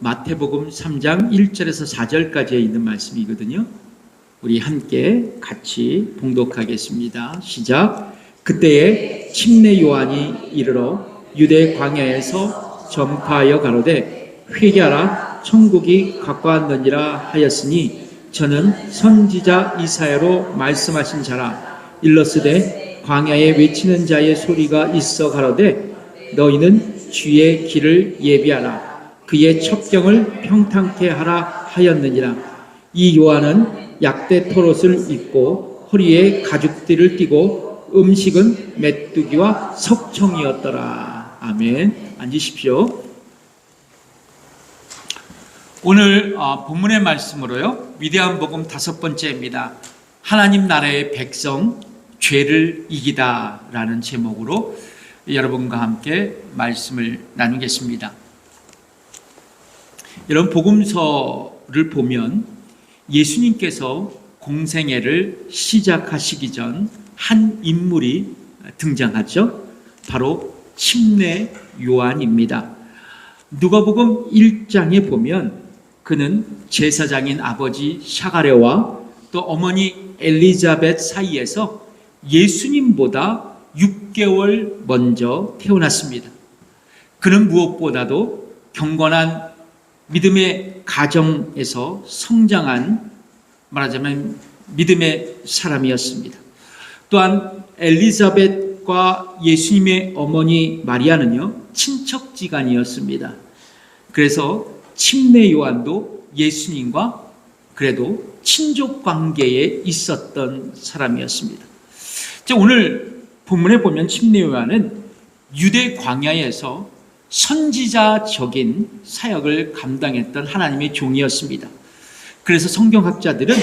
마태복음 3장 1절에서 4절까지에 있는 말씀이거든요. 우리 함께 같이 봉독하겠습니다. 시작. 그때에 침례 요한이 이르러 유대 광야에서 전파하여 가로되 회개하라 천국이 가까웠느니라 하였으니 저는 선지자 이사야로 말씀하신 자라. 일러스되 광야에 외치는 자의 소리가 있어 가로되 너희는 주의 길을 예비하라. 그의 첩경을 평탄케 하라 하였느니라. 이 요한은 약대 토롯을 입고 허리에 가죽띠를 띠고 음식은 메뚜기와 석청이었더라. 아멘. 앉으십시오. 오늘 본문의 말씀으로요, 위대한 복음 5번째입니다. 하나님 나라의 백성 죄를 이기다 라는 제목으로 여러분과 함께 말씀을 나누겠습니다. 여러분, 복음서를 보면 예수님께서 공생애를 시작하시기 전 한 인물이 등장하죠. 바로 침례 요한입니다. 누가복음 1장에 보면 그는 제사장인 아버지 샤가랴와 또 어머니 엘리자벳 사이에서 예수님보다 6개월 먼저 태어났습니다. 그는 무엇보다도 경건한 믿음의 가정에서 성장한, 말하자면 믿음의 사람이었습니다. 또한 엘리자벳과 예수님의 어머니 마리아는요, 친척지간이었습니다. 그래서 침례 요한도 예수님과 그래도 친족 관계에 있었던 사람이었습니다. 오늘 본문에 보면 침례 요한은 유대 광야에서 선지자적인 사역을 감당했던 하나님의 종이었습니다. 그래서 성경학자들은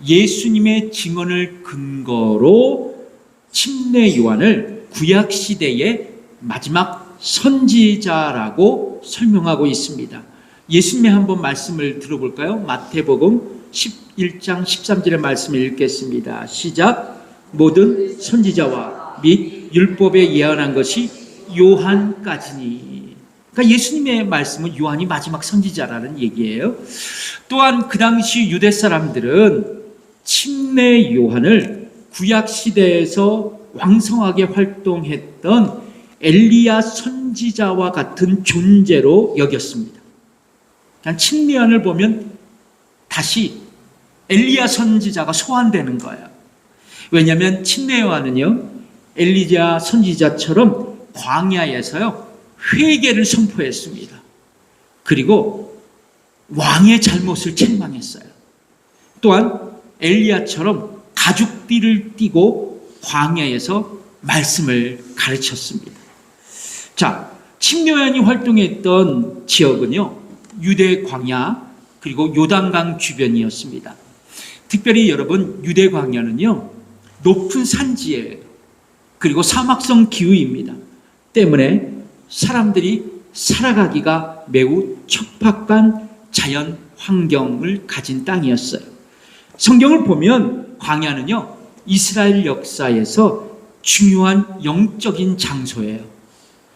예수님의 증언을 근거로 침례 요한을 구약시대의 마지막 선지자라고 설명하고 있습니다. 예수님의 한번 말씀을 들어볼까요? 마태복음 11장 13절의 말씀을 읽겠습니다. 시작. 모든 선지자와 및 율법에 예언한 것이 요한까지니. 그러니까 예수님의 말씀은 요한이 마지막 선지자라는 얘기예요. 또한 그 당시 유대 사람들은 침례 요한을 구약시대에서 왕성하게 활동했던 엘리야 선지자와 같은 존재로 여겼습니다. 그냥 침례 요한을 보면 다시 엘리야 선지자가 소환되는 거예요. 왜냐하면 침례 요한은요, 엘리야 선지자처럼 광야에서요 회개를 선포했습니다. 그리고 왕의 잘못을 책망했어요. 또한 엘리야처럼 가죽띠를 띠고 광야에서 말씀을 가르쳤습니다. 자, 침례 요한이 활동했던 지역은요, 유대 광야 그리고 요단강 주변이었습니다. 특별히 여러분, 유대 광야는요 높은 산지예요. 그리고 사막성 기후입니다. 때문에 사람들이 살아가기가 매우 척박한 자연 환경을 가진 땅이었어요. 성경을 보면 광야는요, 이스라엘 역사에서 중요한 영적인 장소예요.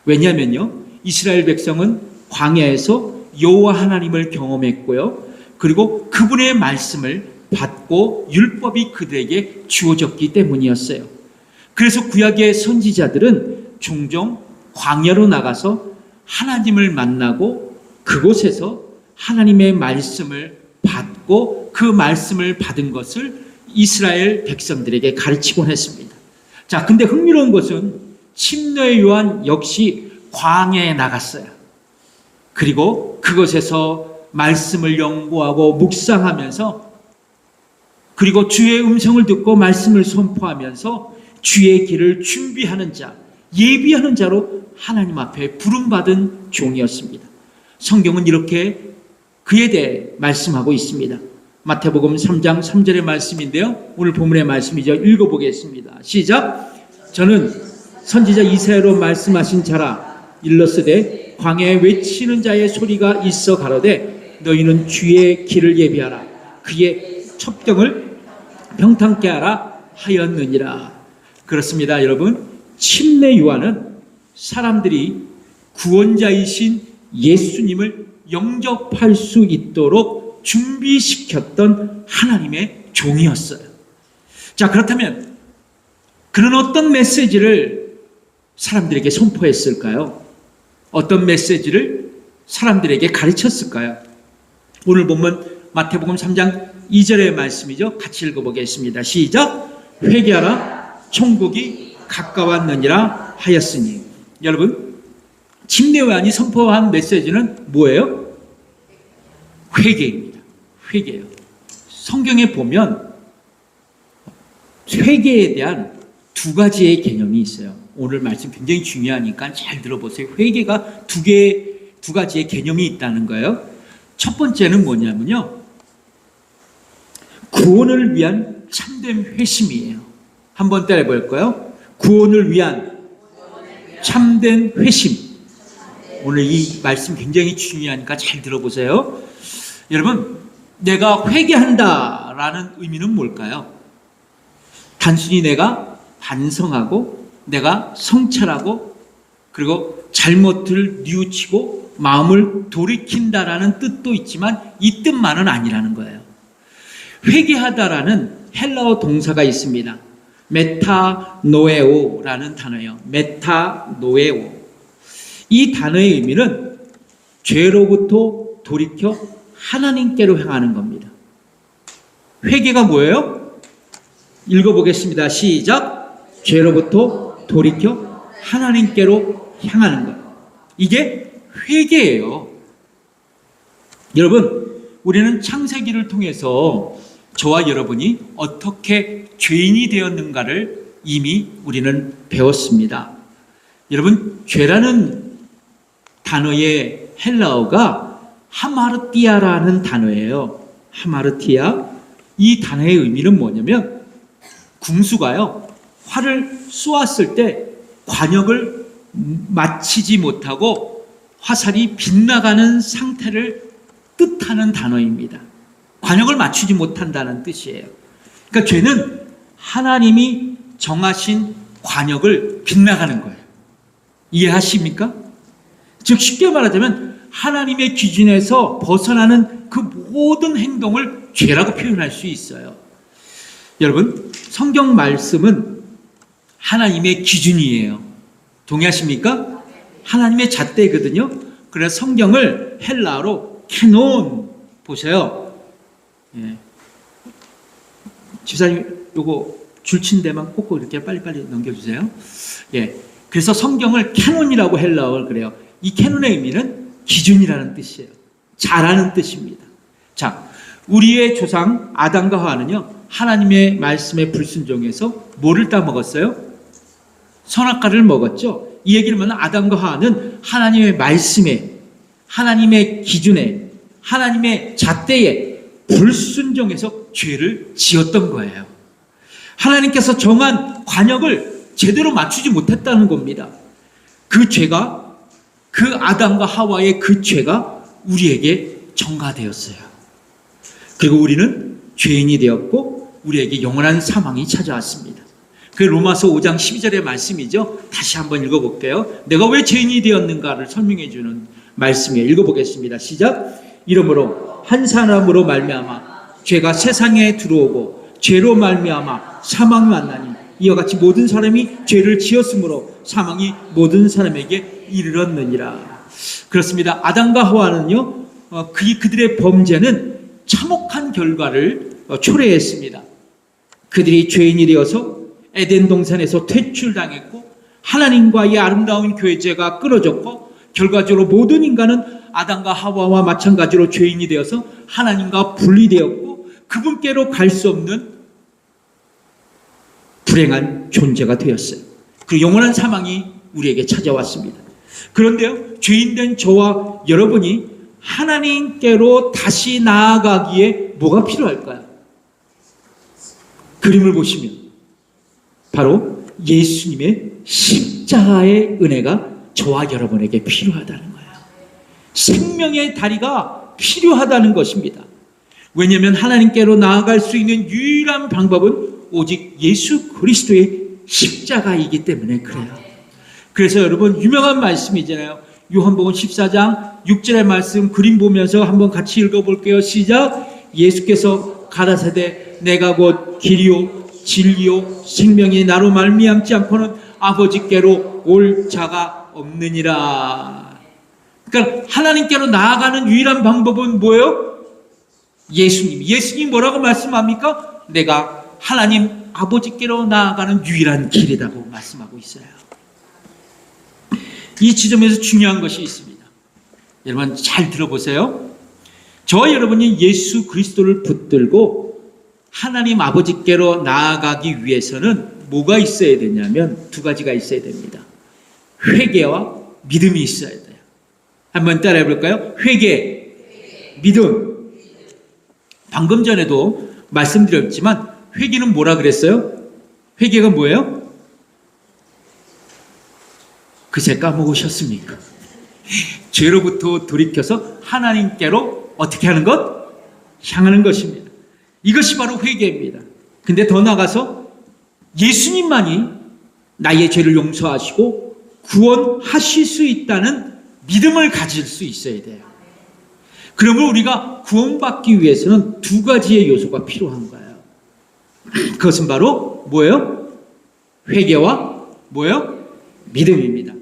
왜냐하면요, 이스라엘 백성은 광야에서 여호와 하나님을 경험했고요, 그리고 그분의 말씀을 받고 율법이 그들에게 주어졌기 때문이었어요. 그래서 구약의 선지자들은 종종 광야로 나가서 하나님을 만나고 그곳에서 하나님의 말씀을 받고 그 말씀을 받은 것을 이스라엘 백성들에게 가르치곤 했습니다. 자, 근데 흥미로운 것은 침례 요한 역시 광야에 나갔어요. 그리고 그곳에서 말씀을 연구하고 묵상하면서, 그리고 주의 음성을 듣고 말씀을 선포하면서 주의 길을 준비하는 자, 예비하는 자로 하나님 앞에 부름받은 종이었습니다. 성경은 이렇게 그에 대해 말씀하고 있습니다. 마태복음 3장 3절의 말씀인데요, 오늘 본문의 말씀이죠. 읽어보겠습니다. 시작. 저는 선지자 이사야로 말씀하신 자라. 일러스되 광야에 외치는 자의 소리가 있어 가로되 너희는 주의 길을 예비하라. 그의 첩경을 평탄케 하라 하였느니라. 그렇습니다. 여러분, 침례 요한은 사람들이 구원자이신 예수님을 영접할 수 있도록 준비시켰던 하나님의 종이었어요. 자, 그렇다면 그런 어떤 메시지를 사람들에게 선포했을까요? 어떤 메시지를 사람들에게 가르쳤을까요? 오늘 본문 마태복음 3장 2절의 말씀이죠. 같이 읽어보겠습니다. 시작. 회개하라, 천국이 가까웠느니라 하였으니. 여러분, 침례요한이 선포한 메시지는 뭐예요? 회개입니다. 회개예요. 성경에 보면 회개에 대한 두 가지의 개념이 있어요. 오늘 말씀 굉장히 중요하니까 잘 들어보세요. 회개가 두 가지의 개념이 있다는 거예요. 첫 번째는 뭐냐면요, 구원을 위한 참된 회심이에요. 한번 따라해볼까요? 구원을 위한 참된 회심. 오늘 이 말씀 굉장히 중요하니까 잘 들어보세요. 여러분, 내가 회개한다라는 의미는 뭘까요? 단순히 내가 반성하고 내가 성찰하고 그리고 잘못을 뉘우치고 마음을 돌이킨다라는 뜻도 있지만 이 뜻만은 아니라는 거예요. 회개하다라는 헬라어 동사가 있습니다. 메타노에오라는 단어예요. 메타노에오. 이 단어의 의미는 죄로부터 돌이켜 하나님께로 향하는 겁니다. 회개가 뭐예요? 읽어보겠습니다. 시작. 죄로부터 돌이켜 하나님께로 향하는 것. 이게 회개예요. 여러분, 우리는 창세기를 통해서 저와 여러분이 어떻게 죄인이 되었는가를 이미 우리는 배웠습니다. 여러분, 죄라는 단어의 헬라어가 하마르티아라는 단어예요. 하마르티아. 이 단어의 의미는 뭐냐면 궁수가요, 활을 쏘았을 때 관역을 맞히지 못하고 화살이 빗나가는 상태를 뜻하는 단어입니다. 관역을 맞추지 못한다는 뜻이에요. 그러니까 죄는 하나님이 정하신 관역을 빗나가는 거예요. 이해하십니까? 즉 쉽게 말하자면 하나님의 기준에서 벗어나는 그 모든 행동을 죄라고 표현할 수 있어요. 여러분, 성경 말씀은 하나님의 기준이에요. 동의하십니까? 하나님의 잣대거든요. 그래서 성경을 헬라어로 캐논, 보세요. 예. 집사님, 요거 줄친 데만 꽂고 이렇게 빨리빨리 넘겨주세요. 예. 그래서 성경을 캐논이라고 헬라어를 그래요. 이 캐논의 의미는 기준이라는 뜻이에요. 잘하는 뜻입니다. 자, 우리의 조상 아담과 하와는요, 하나님의 말씀에 불순종해서 뭐를 따먹었어요? 선악과를 먹었죠. 이 얘기를 하면 아담과 하와는 하나님의 말씀에, 하나님의 기준에, 하나님의 잣대에 불순종해서 죄를 지었던 거예요. 하나님께서 정한 관역을 제대로 맞추지 못했다는 겁니다. 그 죄가, 그 아담과 하와의 그 죄가 우리에게 전가되었어요. 그리고 우리는 죄인이 되었고 우리에게 영원한 사망이 찾아왔습니다. 그 로마서 5장 12절의 말씀이죠. 다시 한번 읽어볼게요. 내가 왜 죄인이 되었는가를 설명해 주는 말씀이에요. 읽어보겠습니다. 시작. 이러므로 한 사람으로 말미암아 죄가 세상에 들어오고 죄로 말미암아 사망이 왔나니 이와 같이 모든 사람이 죄를 지었으므로 사망이 모든 사람에게 이르렀느니라. 그렇습니다. 아담과 하와는요, 그들의 범죄는 참혹한 결과를 초래했습니다. 그들이 죄인이 되어서 에덴 동산에서 퇴출당했고 하나님과의 아름다운 교제가 끊어졌고 결과적으로 모든 인간은 아담과 하와와 마찬가지로 죄인이 되어서 하나님과 분리되었고 그분께로 갈 수 없는 불행한 존재가 되었어요. 그 영원한 사망이 우리에게 찾아왔습니다. 그런데요, 죄인된 저와 여러분이 하나님께로 다시 나아가기에 뭐가 필요할까요? 그림을 보시면 바로 예수님의 십자가의 은혜가 저와 여러분에게 필요하다는 거예요. 생명의 다리가 필요하다는 것입니다. 왜냐하면 하나님께로 나아갈 수 있는 유일한 방법은 오직 예수 그리스도의 십자가이기 때문에 그래요. 그래서 여러분, 유명한 말씀이잖아요. 요한복음 14장 6절의 말씀 그림 보면서 한번 같이 읽어볼게요. 시작. 예수께서 가라사대 내가 곧 길이요 진리요 생명이 나로 말미암지 않고는 아버지께로 올 자가 없느니라. 그러니까 하나님께로 나아가는 유일한 방법은 뭐예요? 예수님 뭐라고 말씀합니까? 내가 하나님 아버지께로 나아가는 유일한 길이라고 말씀하고 있어요. 이 지점에서 중요한 것이 있습니다. 여러분 잘 들어보세요. 저와 여러분이 예수 그리스도를 붙들고 하나님 아버지께로 나아가기 위해서는 뭐가 있어야 되냐면 두 가지가 있어야 됩니다. 회개와 믿음이 있어야 돼요. 한번 따라해 볼까요? 회개, 믿음. 방금 전에도 말씀드렸지만 회개는 뭐라 그랬어요? 회개가 뭐예요? 그새 까먹으셨습니까? 죄로부터 돌이켜서 하나님께로 어떻게 하는 것? 향하는 것입니다. 이것이 바로 회개입니다. 근데 더 나아가서 예수님만이 나의 죄를 용서하시고 구원하실 수 있다는 믿음을 가질 수 있어야 돼요. 그러면 우리가 구원받기 위해서는 두 가지의 요소가 필요한 거예요. 그것은 바로 뭐예요? 회개와 뭐예요? 믿음입니다.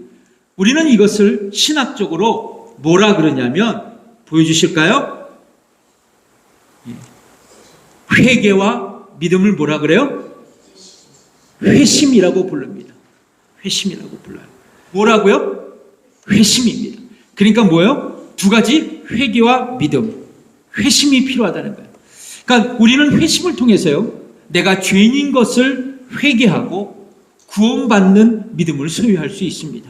우리는 이것을 신학적으로 뭐라 그러냐면 보여주실까요? 회개와 믿음을 뭐라 그래요? 회심이라고 부릅니다. 회심이라고 불러요. 뭐라고요? 회심입니다. 그러니까 뭐예요? 두 가지 회개와 믿음, 회심이 필요하다는 거예요. 그러니까 우리는 회심을 통해서요, 내가 죄인인 것을 회개하고 구원받는 믿음을 소유할 수 있습니다.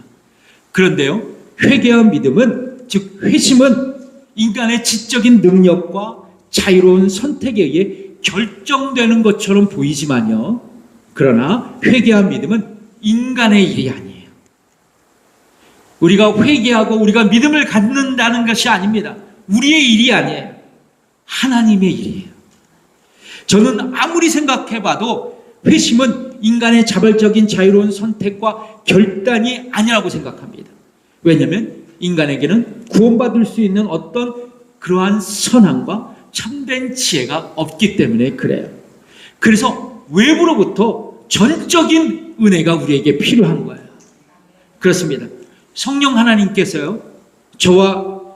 그런데요, 회개와 믿음은, 즉 회심은 인간의 지적인 능력과 자유로운 선택에 의해 결정되는 것처럼 보이지만요, 그러나 회개와 믿음은 인간의 일이 아니에요. 우리가 회개하고 우리가 믿음을 갖는다는 것이 아닙니다. 우리의 일이 아니에요. 하나님의 일이에요. 저는 아무리 생각해봐도 회심은 인간의 자발적인 자유로운 선택과 결단이 아니라고 생각합니다. 왜냐하면 인간에게는 구원받을 수 있는 어떤 그러한 선함과 참된 지혜가 없기 때문에 그래요. 그래서 외부로부터 전적인 은혜가 우리에게 필요한 거예요. 그렇습니다. 성령 하나님께서요, 저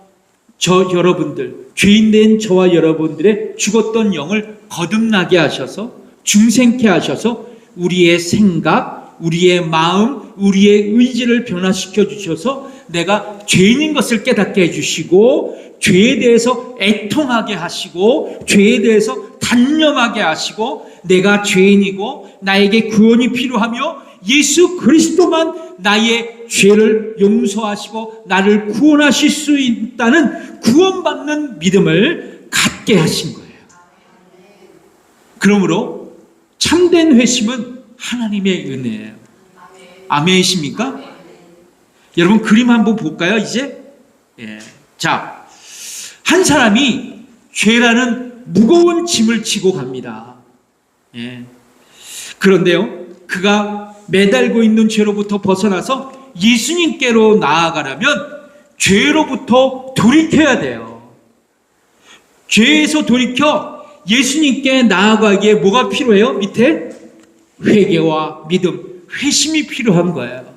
여러분들, 죄인된 저와 여러분들의 죽었던 영을 거듭나게 하셔서 중생케 하셔서 우리의 생각, 우리의 마음, 우리의 의지를 변화시켜 주셔서 내가 죄인인 것을 깨닫게 해주시고 죄에 대해서 애통하게 하시고 죄에 대해서 단념하게 하시고 내가 죄인이고 나에게 구원이 필요하며 예수 그리스도만 나의 죄를 용서하시고 나를 구원하실 수 있다는 구원받는 믿음을 갖게 하신 거예요. 그러므로 참된 회심은 하나님의 은혜예요. 아멘이십니까? 여러분 그림 한번 볼까요? 이제 자, 한 사람이 죄라는 무거운 짐을 지고 갑니다. 그런데요, 그가 매달고 있는 죄로부터 벗어나서 예수님께로 나아가려면 죄로부터 돌이켜야 돼요. 죄에서 돌이켜 예수님께 나아가기에 뭐가 필요해요? 밑에 회개와 믿음, 회심이 필요한 거예요.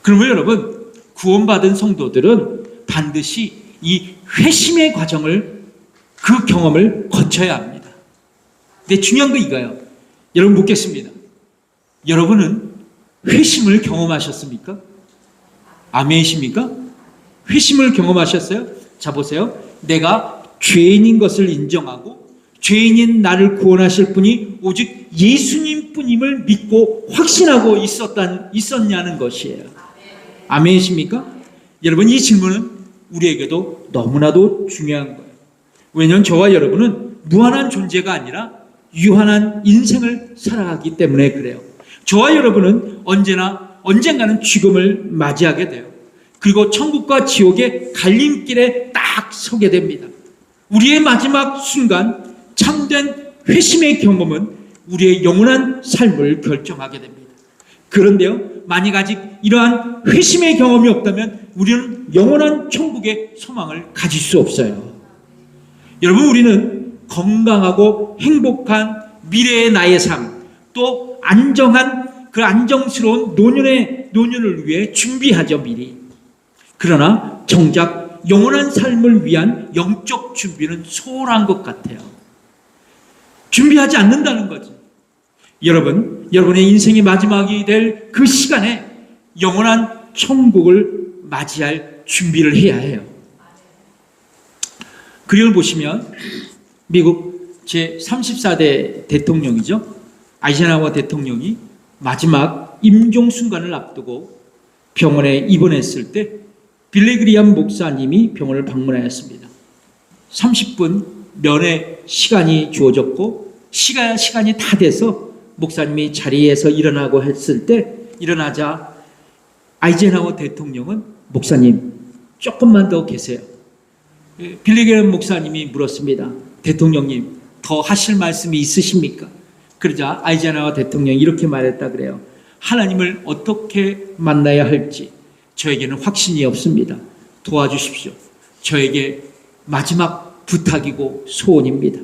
그러면 여러분, 구원받은 성도들은 반드시 이 회심의 과정을, 그 경험을 거쳐야 합니다. 근데 중요한 거 이거예요. 여러분 묻겠습니다. 여러분은 회심을 경험하셨습니까? 아멘이십니까? 회심을 경험하셨어요? 자 보세요. 내가 죄인인 것을 인정하고 죄인인 나를 구원하실 분이 오직 예수님 뿐임을 믿고 확신하고 있었냐는 것이에요. 아멘이십니까? 여러분 이 질문은 우리에게도 너무나도 중요한 거예요. 왜냐하면 저와 여러분은 무한한 존재가 아니라 유한한 인생을 살아가기 때문에 그래요. 저와 여러분은 언젠가는 죽음을 맞이하게 돼요. 그리고 천국과 지옥의 갈림길에 딱 서게 됩니다. 우리의 마지막 순간 참된 회심의 경험은 우리의 영원한 삶을 결정하게 됩니다. 그런데요, 만약 아직 이러한 회심의 경험이 없다면 우리는 영원한 천국의 소망을 가질 수 없어요. 여러분, 우리는 건강하고 행복한 미래의 나의 삶, 또 안정한 그 안정스러운 노년을 위해 준비하죠, 미리. 그러나 정작 영원한 삶을 위한 영적 준비는 소홀한 것 같아요. 준비하지 않는다는 거지. 여러분의 인생의 마지막이 될 그 시간에 영원한 천국을 맞이할 준비를 해야 해요. 그림을 보시면 미국 제34대 대통령이죠. 아이젠하워 대통령이 마지막 임종 순간을 앞두고 병원에 입원했을 때 빌리 그리엄 목사님이 병원을 방문하였습니다. 30분 면회 시간이 주어졌고 시간이 다 돼서 목사님이 자리에서 일어나고 했을 때 일어나자 아이젠하워 대통령은 목사님 조금만 더 계세요. 빌리 그리엄 목사님이 물었습니다. 대통령님 더 하실 말씀이 있으십니까? 그러자 아이젠하워 대통령이 이렇게 말했다 그래요. 하나님을 어떻게 만나야 할지 저에게는 확신이 없습니다. 도와주십시오. 저에게 마지막 부탁이고 소원입니다.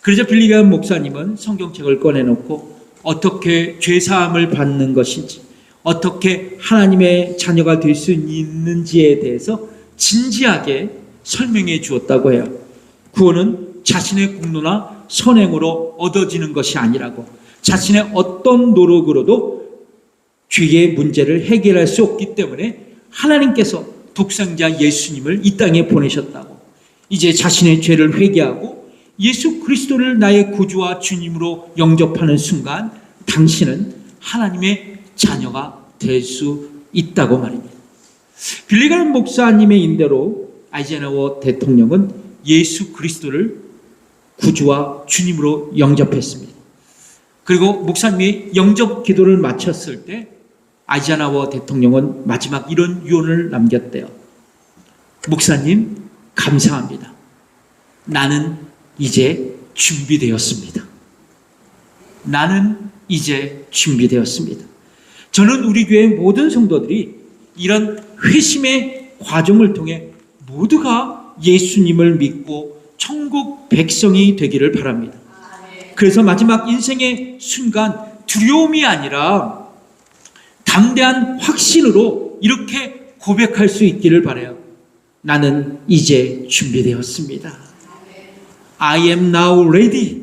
그러자 빌리 그리엄 목사님은 성경책을 꺼내놓고 어떻게 죄사함을 받는 것인지, 어떻게 하나님의 자녀가 될 수 있는지에 대해서 진지하게 설명해 주었다고 해요. 구원은 자신의 공로나 선행으로 얻어지는 것이 아니라고, 자신의 어떤 노력으로도 죄의 문제를 해결할 수 없기 때문에 하나님께서 독생자 예수님을 이 땅에 보내셨다고, 이제 자신의 죄를 회개하고 예수 그리스도를 나의 구주와 주님으로 영접하는 순간 당신은 하나님의 자녀가 될 수 있다고 말입니다. 빌리 그리엄 목사님의 인대로 아이젠하워 대통령은 예수 그리스도를 구주와 주님으로 영접했습니다. 그리고 목사님이 영접 기도를 마쳤을 때 아이젠하워 대통령은 마지막 이런 유언을 남겼대요. 목사님 감사합니다. 나는 이제 준비되었습니다. 나는 이제 준비되었습니다. 저는 우리 교회 모든 성도들이 이런 회심의 과정을 통해 모두가 예수님을 믿고 천국 백성이 되기를 바랍니다. 그래서 마지막 인생의 순간 두려움이 아니라 담대한 확신으로 이렇게 고백할 수 있기를 바라요. 나는 이제 준비되었습니다. I am now ready.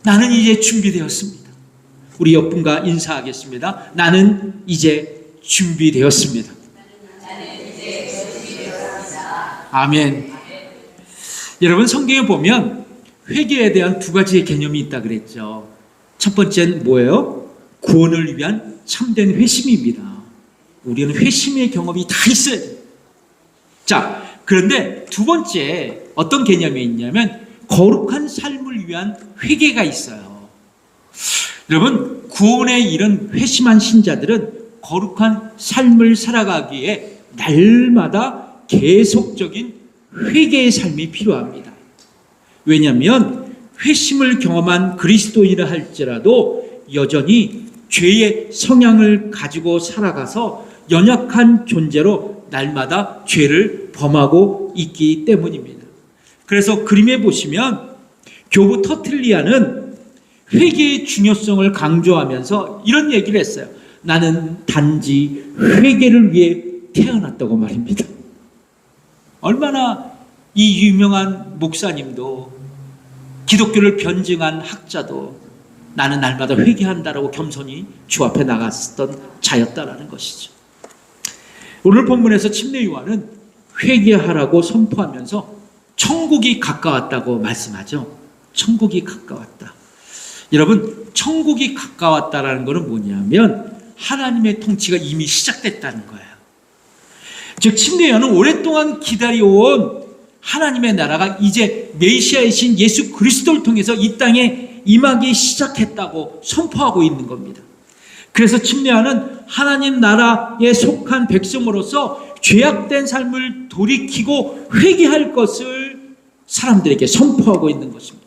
나는 이제 준비되었습니다. 우리 옆분과 인사하겠습니다. 나는 이제 준비되었습니다. 아멘. 여러분, 성경에 보면 회개에 대한 두 가지의 개념이 있다 그랬죠. 첫 번째는 뭐예요? 구원을 위한 참된 회심입니다. 우리는 회심의 경험이 다 있어야 돼요. 자, 그런데 두 번째 어떤 개념이 있냐면 거룩한 삶을 위한 회개가 있어요. 여러분, 구원에 이른 회심한 신자들은 거룩한 삶을 살아가기에 날마다 계속적인 회개의 삶이 필요합니다. 왜냐하면 회심을 경험한 그리스도인이라 할지라도 여전히 죄의 성향을 가지고 살아가서 연약한 존재로 날마다 죄를 범하고 있기 때문입니다. 그래서 그림에 보시면 교부 터틀리아는 회개의 중요성을 강조하면서 이런 얘기를 했어요. 나는 단지 회개를 위해 태어났다고 말입니다. 얼마나 이 유명한 목사님도 기독교를 변증한 학자도 나는 날마다 회개한다라고 겸손히 주 앞에 나갔었던 자였다라는 것이죠. 오늘 본문에서 침례 요한은 회개하라고 선포하면서 천국이 가까웠다고 말씀하죠. 천국이 가까웠다. 여러분, 천국이 가까웠다라는 것은 뭐냐면 하나님의 통치가 이미 시작됐다는 거예요. 즉 침례 요한은 오랫동안 기다려온 하나님의 나라가 이제 메시아이신 예수 그리스도를 통해서 이 땅에 임하기 시작했다고 선포하고 있는 겁니다. 그래서 침례 요한은 하나님 나라에 속한 백성으로서 죄악된 삶을 돌이키고 회개할 것을 사람들에게 선포하고 있는 것입니다.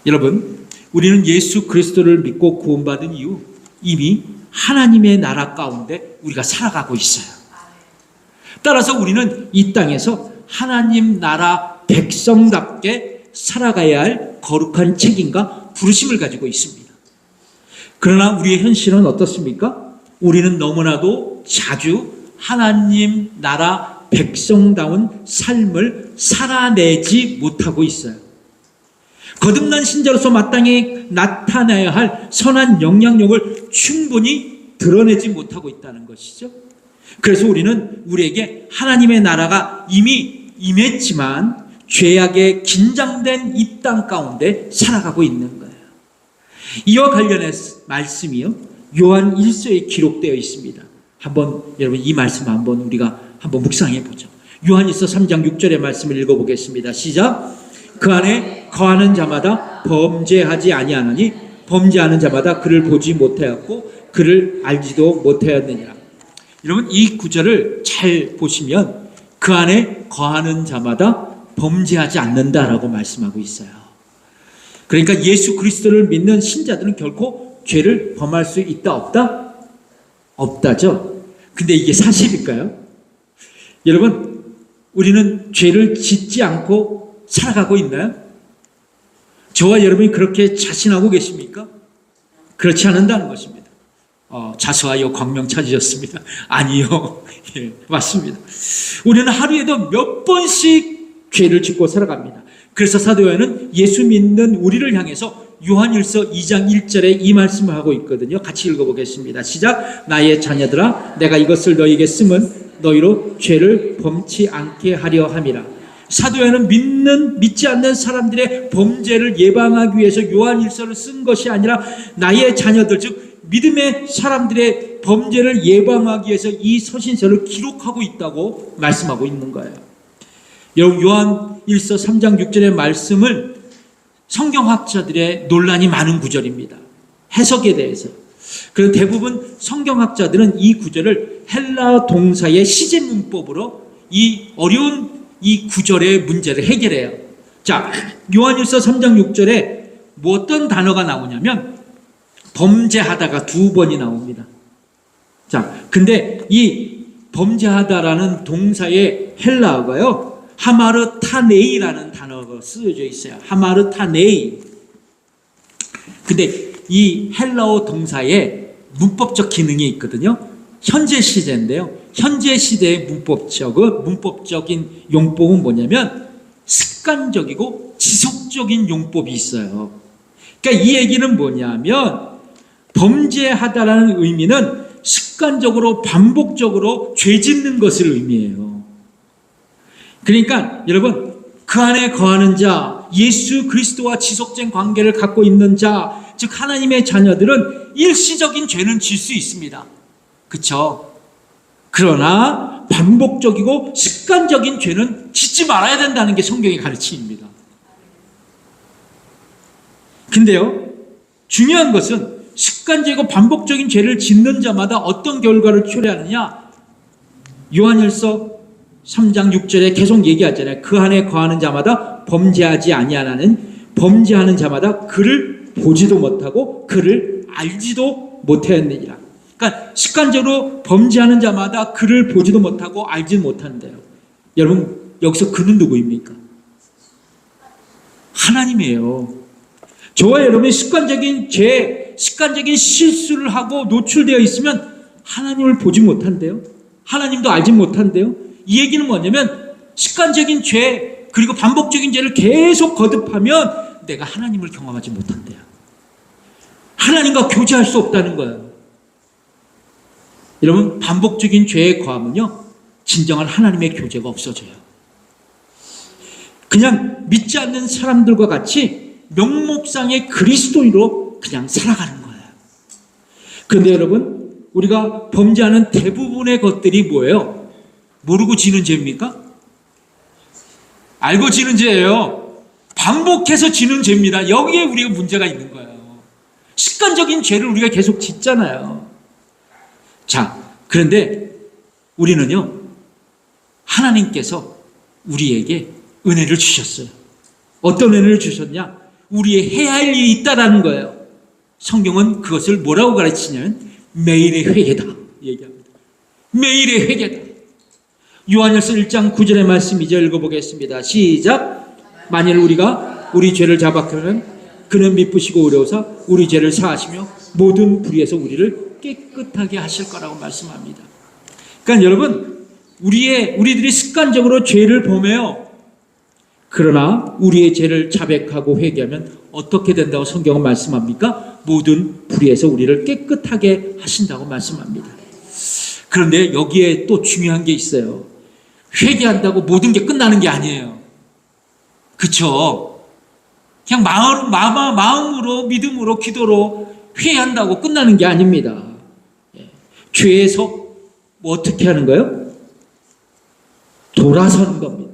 여러분, 우리는 예수 그리스도를 믿고 구원받은 이후 이미 하나님의 나라 가운데 우리가 살아가고 있어요. 따라서 우리는 이 땅에서 하나님 나라 백성답게 살아가야 할 거룩한 책임과 부르심을 가지고 있습니다. 그러나 우리의 현실은 어떻습니까? 우리는 너무나도 자주 하나님 나라 백성다운 삶을 살아내지 못하고 있어요. 거듭난 신자로서 마땅히 나타나야 할 선한 영향력을 충분히 드러내지 못하고 있다는 것이죠. 그래서 우리는 우리에게 하나님의 나라가 이미 임했지만 죄악에 긴장된 이 땅 가운데 살아가고 있는 거예요. 이와 관련해서 말씀이요, 요한 1서에 기록되어 있습니다. 한번 여러분 이 말씀 한번 우리가 한번 묵상해 보죠. 요한 1서 3장 6절의 말씀을 읽어보겠습니다. 시작. 그 안에 거하는 자마다 범죄하지 아니하나니 범죄하는 자마다 그를 보지 못하였고 그를 알지도 못하였느니라. 여러분 이 구절을 잘 보시면 그 안에 거하는 자마다 범죄하지 않는다라고 말씀하고 있어요. 그러니까 예수 그리스도를 믿는 신자들은 결코 죄를 범할 수 있다 없다? 없다죠. 근데 이게 사실일까요? 여러분 우리는 죄를 짓지 않고 살아가고 있나요? 저와 여러분이 그렇게 자신하고 계십니까? 그렇지 않는다는 것입니다. 자수하여 광명 찾으셨습니다. 아니요. 예, 맞습니다. 우리는 하루에도 몇 번씩 죄를 짓고 살아갑니다. 그래서 사도 요한은 예수 믿는 우리를 향해서 요한일서 2장 1절에 이 말씀을 하고 있거든요. 같이 읽어보겠습니다. 시작. 나의 자녀들아 내가 이것을 너희에게 쓰면 너희로 죄를 범치 않게 하려 함이라. 사도 요한은 믿지 않는 사람들의 범죄를 예방하기 위해서 요한일서를 쓴 것이 아니라 나의 자녀들, 즉 믿음의 사람들의 범죄를 예방하기 위해서 이 서신서를 기록하고 있다고 말씀하고 있는 거예요. 여러분 요한일서 3장 6절의 말씀은 성경학자들의 논란이 많은 구절입니다. 해석에 대해서. 그리고 대부분 성경학자들은 이 구절을 헬라 동사의 시제 문법으로 이 어려운 이 구절의 문제를 해결해요. 자, 요한일서 3장 6절에 뭐 어떤 단어가 나오냐면 범죄하다가 두 번이 나옵니다. 자, 근데 이 범죄하다라는 동사의 헬라어가요, 하마르타네이라는 단어가 쓰여져 있어요. 하마르타네이. 근데 이 헬라어 동사에 문법적 기능이 있거든요. 현재 시제인데요. 현재 시대의 문법적인 용법은 뭐냐면 습관적이고 지속적인 용법이 있어요. 그러니까 이 얘기는 뭐냐면 범죄하다라는 의미는 습관적으로 반복적으로 죄 짓는 것을 의미해요. 그러니까 여러분 그 안에 거하는 자, 예수 그리스도와 지속된 관계를 갖고 있는 자, 즉 하나님의 자녀들은 일시적인 죄는 질 수 있습니다. 그렇죠? 그러나 반복적이고 습관적인 죄는 짓지 말아야 된다는 게 성경의 가르침입니다. 근데요, 중요한 것은 습관적이고 반복적인 죄를 짓는 자마다 어떤 결과를 초래하느냐? 요한일서 3장 6절에 계속 얘기하잖아요. 그 안에 거하는 자마다 범죄하지 아니하나는 범죄하는 자마다 그를 보지도 못하고 그를 알지도 못하였느니라. 그러니까 습관적으로 범죄하는 자마다 그를 보지도 못하고 알지 못한대요. 여러분 여기서 그는 누구입니까? 하나님이에요. 저와 여러분이 습관적인 죄, 습관적인 실수를 하고 노출되어 있으면 하나님을 보지 못한대요. 하나님도 알지 못한대요. 이 얘기는 뭐냐면 습관적인 죄 그리고 반복적인 죄를 계속 거듭하면 내가 하나님을 경험하지 못한대요. 하나님과 교제할 수 없다는 거예요. 여러분 반복적인 죄에 거하면요 진정한 하나님의 교제가 없어져요. 그냥 믿지 않는 사람들과 같이 명목상의 그리스도인으로 그냥 살아가는 거예요. 그런데 여러분 우리가 범죄하는 대부분의 것들이 뭐예요? 모르고 지는 죄입니까? 알고 지는 죄예요. 반복해서 지는 죄입니다. 여기에 우리가 문제가 있는 거예요. 습관적인 죄를 우리가 계속 짓잖아요. 자, 그런데 우리는요, 하나님께서 우리에게 은혜를 주셨어요. 어떤 은혜를 주셨냐? 우리의 해야 할 일이 있다라는 거예요. 성경은 그것을 뭐라고 가르치냐면 매일의 회개다 얘기합니다. 매일의 회개다. 요한일서 1장 9절의 말씀이죠. 읽어보겠습니다. 시작. 만일 우리가 우리 죄를 자박하면 그는 미쁘시고 의로우사 우리 죄를 사하시며 모든 불의에서 우리를 깨끗하게 하실 거라고 말씀합니다. 그러니까 여러분, 우리들이 습관적으로 죄를 범해요. 그러나 우리의 죄를 자백하고 회개하면 어떻게 된다고 성경은 말씀합니까? 모든 불의에서 우리를 깨끗하게 하신다고 말씀합니다. 그런데 여기에 또 중요한 게 있어요. 회개한다고 모든 게 끝나는 게 아니에요. 그렇죠? 그냥 마음으로 믿음으로 기도로 회개한다고 끝나는 게 아닙니다. 죄에서 뭐 어떻게 하는 거예요? 돌아서는 겁니다.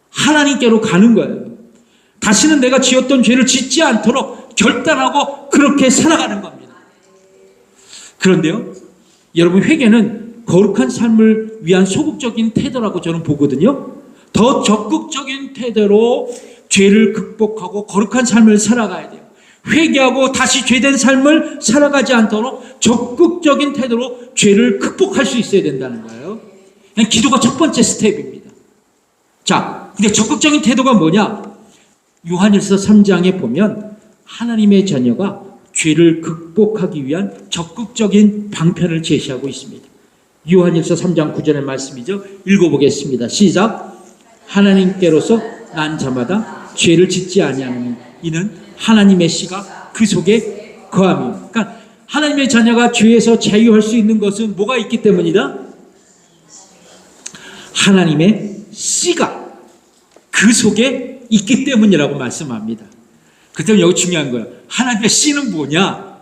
하나님께로 가는 거예요. 다시는 내가 지었던 죄를 짓지 않도록 결단하고 그렇게 살아가는 겁니다. 그런데요, 여러분, 회개는 거룩한 삶을 위한 소극적인 태도라고 저는 보거든요. 더 적극적인 태도로 죄를 극복하고 거룩한 삶을 살아가야 돼요. 회개하고 다시 죄된 삶을 살아가지 않도록 적극적인 태도로 죄를 극복할 수 있어야 된다는 거예요. 기도가 첫 번째 스텝입니다. 자, 근데 적극적인 태도가 뭐냐? 요한일서 3장에 보면 하나님의 자녀가 죄를 극복하기 위한 적극적인 방편을 제시하고 있습니다. 요한일서 3장 9절의 말씀이죠. 읽어보겠습니다. 시작. 하나님께로서 난 자마다 죄를 짓지 아니하느니 이는 하나님의 씨가 그 속에 거함이요. 그러니까 하나님의 자녀가 죄에서 자유할 수 있는 것은 뭐가 있기 때문이다? 하나님의 씨가 그 속에 있기 때문이라고 말씀합니다. 그 때문에 여기 중요한 거예요. 하나님의 씨는 뭐냐?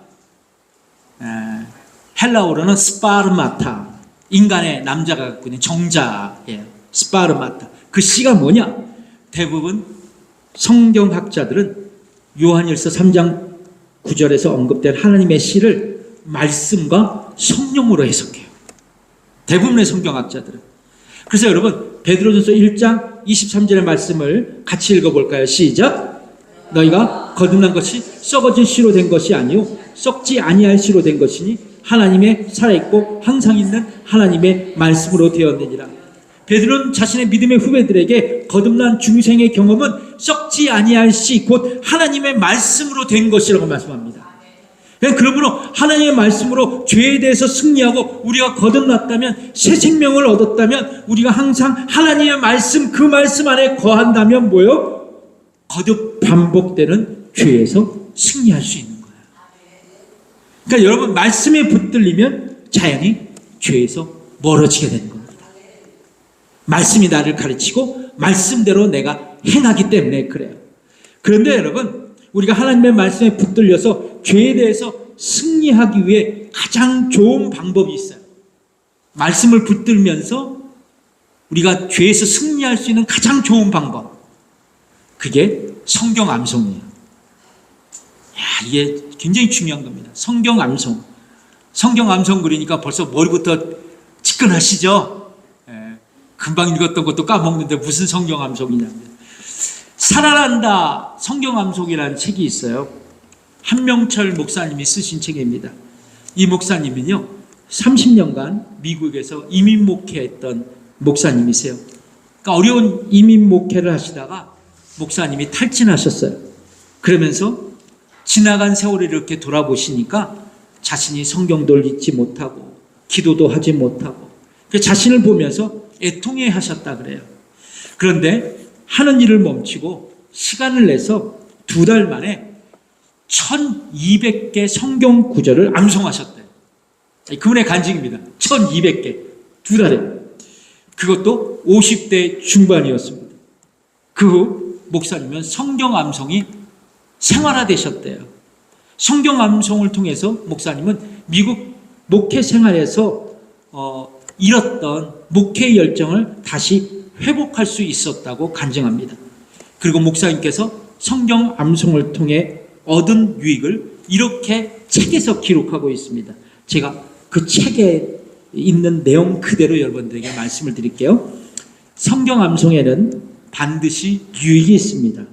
헬라어로는 스파르마타, 인간의 남자가 갖고 있는 정자예요. 스파르마타. 그 씨가 뭐냐? 대부분 성경학자들은 요한일서 3장 9절에서 언급된 하나님의 씨를 말씀과 성령으로 해석해요. 대부분의 성경학자들은. 그래서 여러분, 베드로전서 1장 23절의 말씀을 같이 읽어볼까요? 시작. 너희가 거듭난 것이 썩어진 씨로 된 것이 아니요 썩지 아니할 씨로 된 것이니 하나님의 살아있고 항상 있는 하나님의 말씀으로 되었느니라. 베드로는 자신의 믿음의 후배들에게 거듭난 중생의 경험은 썩지 아니할 씨, 곧 하나님의 말씀으로 된 것이라고 말씀합니다. 그러므로 하나님의 말씀으로 죄에 대해서 승리하고 우리가 거듭났다면, 새 생명을 얻었다면, 우리가 항상 하나님의 말씀, 그 말씀 안에 거한다면 뭐요? 거듭 반복되는 죄에서 승리할 수 있는 거예요. 그러니까 여러분, 말씀에 붙들리면 자연히 죄에서 멀어지게 되는 겁니다. 말씀이 나를 가르치고 말씀대로 내가 행하기 때문에 그래요. 그런데 여러분, 우리가 하나님의 말씀에 붙들려서 죄에 대해서 승리하기 위해 가장 좋은 방법이 있어요. 말씀을 붙들면서 우리가 죄에서 승리할 수 있는 가장 좋은 방법, 그게 성경 암송이에요. 이게 굉장히 중요한 겁니다. 성경 암송. 성경 암송 그러니까 벌써 머리부터 지끈하시죠? 금방 읽었던 것도 까먹는데 무슨 성경 암송이냐면, 살아난다 성경 암송이라는 책이 있어요. 한명철 목사님이 쓰신 책입니다. 이 목사님은요 30년간 미국에서 이민 목회했던 목사님이세요. 그러니까 어려운 이민 목회를 하시다가 목사님이 탈진하셨어요. 그러면서 지나간 세월을 이렇게 돌아보시니까 자신이 성경도 읽지 못하고 기도도 하지 못하고 자신을 보면서 애통해 하셨다 그래요. 그런데 하는 일을 멈추고 시간을 내서 2달 만에 1200개 성경 구절을 암송하셨대요. 그분의 간증입니다. 1200개 2달에. 그것도 50대 중반이었습니다. 그 후 목사님은 성경 암송이 생활화되셨대요. 성경 암송을 통해서 목사님은 미국 목회 생활에서 잃었던 목회의 열정을 다시 회복할 수 있었다고 간증합니다. 그리고 목사님께서 성경 암송을 통해 얻은 유익을 이렇게 책에서 기록하고 있습니다. 제가 그 책에 있는 내용 그대로 여러분들에게 말씀을 드릴게요. 성경 암송에는 반드시 유익이 있습니다.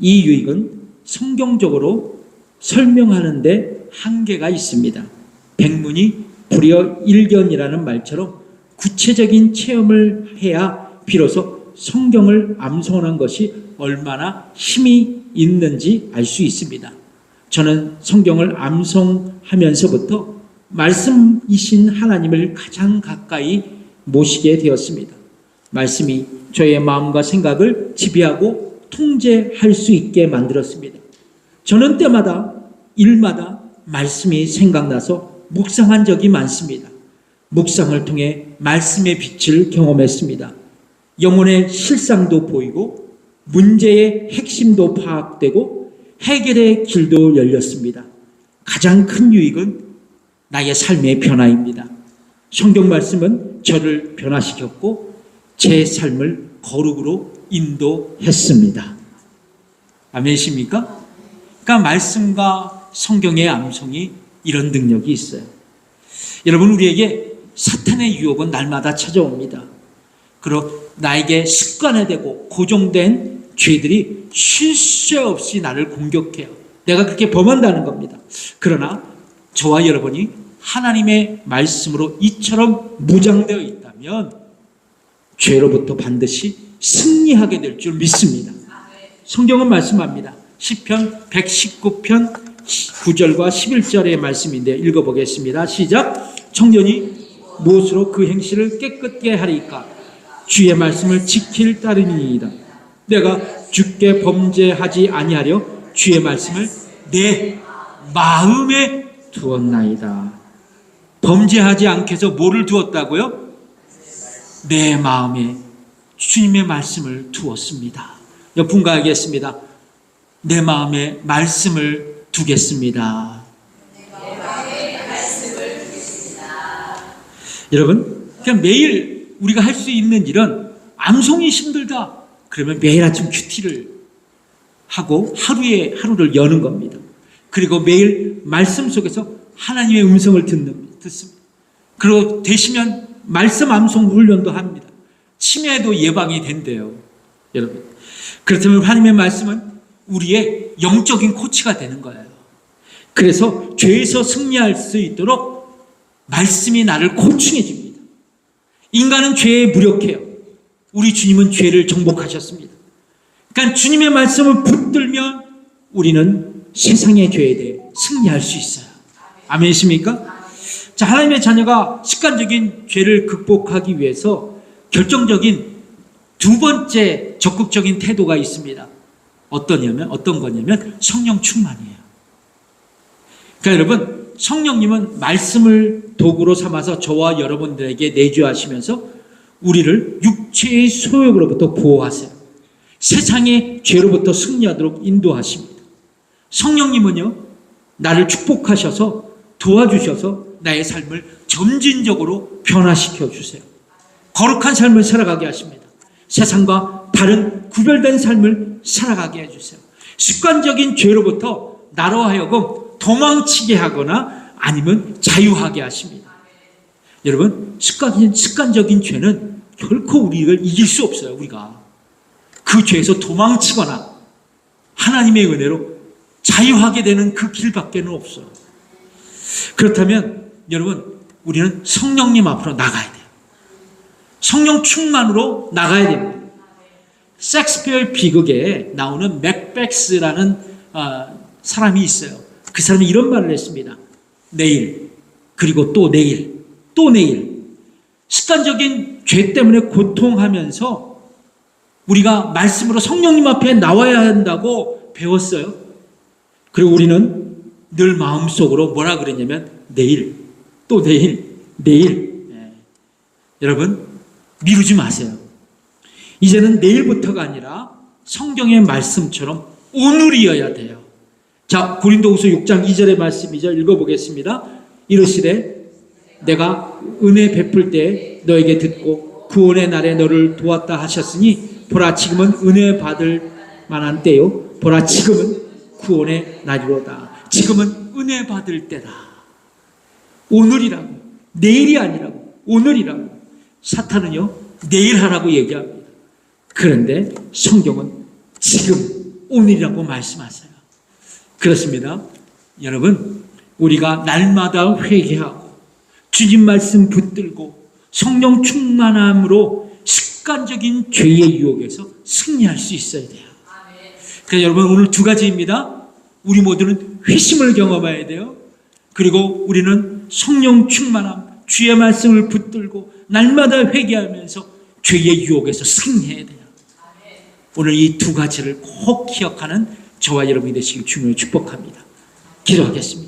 이 유익은 성경적으로 설명하는데 한계가 있습니다. 백문이 불여일견이라는 말처럼 구체적인 체험을 해야 비로소 성경을 암송하는 것이 얼마나 힘이 있는지 알 수 있습니다. 저는 성경을 암송하면서부터 말씀이신 하나님을 가장 가까이 모시게 되었습니다. 말씀이 저의 마음과 생각을 지배하고 통제할 수 있게 만들었습니다. 저는 때마다 일마다 말씀이 생각나서 묵상한 적이 많습니다. 묵상을 통해 말씀의 빛을 경험했습니다. 영혼의 실상도 보이고 문제의 핵심도 파악되고 해결의 길도 열렸습니다. 가장 큰 유익은 나의 삶의 변화입니다. 성경 말씀은 저를 변화시켰고 제 삶을 거룩으로 인도했습니다. 아멘이십니까? 그러니까 말씀과 성경의 암송이 이런 능력이 있어요. 여러분, 우리에게 사탄의 유혹은 날마다 찾아옵니다. 그리고 나에게 습관화되고 고정된 죄들이 쉴 새 없이 나를 공격해요. 내가 그렇게 범한다는 겁니다. 그러나 저와 여러분이 하나님의 말씀으로 이처럼 무장되어 있다면 죄로부터 반드시 승리하게 될 줄 믿습니다. 성경은 말씀합니다. 시편 119편 9절과 11절의 말씀인데 읽어보겠습니다. 시작. 청년이 무엇으로 그 행실을 깨끗게 하리까? 주의 말씀을 지킬 따름이니이다. 내가 주께 범죄하지 아니하려 주의 말씀을 내 마음에 두었나이다. 범죄하지 않게 해서 뭐를 두었다고요? 내 마음에 주님의 말씀을 두었습니다. 옆분과 하겠습니다. 내 마음에 말씀을 두겠습니다. 내 마음에 말씀을 두겠습니다. 여러분, 그냥 매일 우리가 할 수 있는 일은 암송이 힘들다. 그러면 매일 아침 큐티를 하고 하루를 여는 겁니다. 그리고 매일 말씀 속에서 하나님의 음성을 듣습니다. 그리고 되시면 말씀 암송 훈련도 합니다. 치매도 예방이 된대요. 여러분, 그렇다면 하나님의 말씀은 우리의 영적인 코치가 되는 거예요. 그래서 죄에서 승리할 수 있도록 말씀이 나를 코칭해 줍니다. 인간은 죄에 무력해요. 우리 주님은 죄를 정복하셨습니다. 그러니까 주님의 말씀을 붙들면 우리는 세상의 죄에 대해 승리할 수 있어요. 아멘이십니까? 자, 하나님의 자녀가 습관적인 죄를 극복하기 위해서 결정적인 두 번째 적극적인 태도가 있습니다. 어떤 거냐면 성령 충만이에요. 그러니까 여러분, 성령님은 말씀을 도구로 삼아서 저와 여러분들에게 내주하시면서 우리를 육체의 소욕으로부터 보호하세요. 세상의 죄로부터 승리하도록 인도하십니다. 성령님은요, 나를 축복하셔서 도와주셔서 나의 삶을 점진적으로 변화시켜 주세요. 거룩한 삶을 살아가게 하십니다. 세상과 다른 구별된 삶을 살아가게 해주세요. 습관적인 죄로부터 나로 하여금 도망치게 하거나 아니면 자유하게 하십니다. 여러분, 습관적인 죄는 결코 우리를 이길 수 없어요. 우리가 그 죄에서 도망치거나 하나님의 은혜로 자유하게 되는 그 길밖에는 없어요. 그렇다면 여러분, 우리는 성령님 앞으로 나가야 돼요. 성령 충만으로 나가야 됩니다. 셰익스피어의 비극에 나오는 맥베스라는 사람이 있어요. 그 사람이 이런 말을 했습니다. 내일, 그리고 또 내일, 또 내일. 습관적인 죄 때문에 고통하면서 우리가 말씀으로 성령님 앞에 나와야 한다고 배웠어요. 그리고 우리는 늘 마음속으로 뭐라 그랬냐면 내일, 또 내일, 내일. 여러분, 미루지 마세요. 이제는 내일부터가 아니라 성경의 말씀처럼 오늘이어야 돼요. 자, 고린도후서 6장 2절의 말씀이죠. 읽어보겠습니다. 이르시되 내가 은혜 베풀 때 너에게 듣고 구원의 날에 너를 도왔다 하셨으니 보라, 지금은 은혜 받을 만한 때요. 보라, 지금은 구원의 날이로다. 지금은 은혜 받을 때다. 오늘이라고, 내일이 아니라고, 오늘이라고. 사탄은요, 내일 하라고 얘기합니다. 그런데 성경은 지금, 오늘이라고 말씀하세요. 그렇습니다. 여러분, 우리가 날마다 회개하고 주님 말씀 붙들고 성령 충만함으로 습관적인 죄의 유혹에서 승리할 수 있어야 돼요. 그래서 여러분, 오늘 두 가지입니다. 우리 모두는 회심을 경험해야 돼요. 그리고 우리는 성령 충만함, 주의 말씀을 붙들고 날마다 회개하면서 죄의 유혹에서 승리해야 돼요. 오늘 이 두 가지를 꼭 기억하는 저와 여러분이 되시길 주님을 축복합니다. 기도하겠습니다.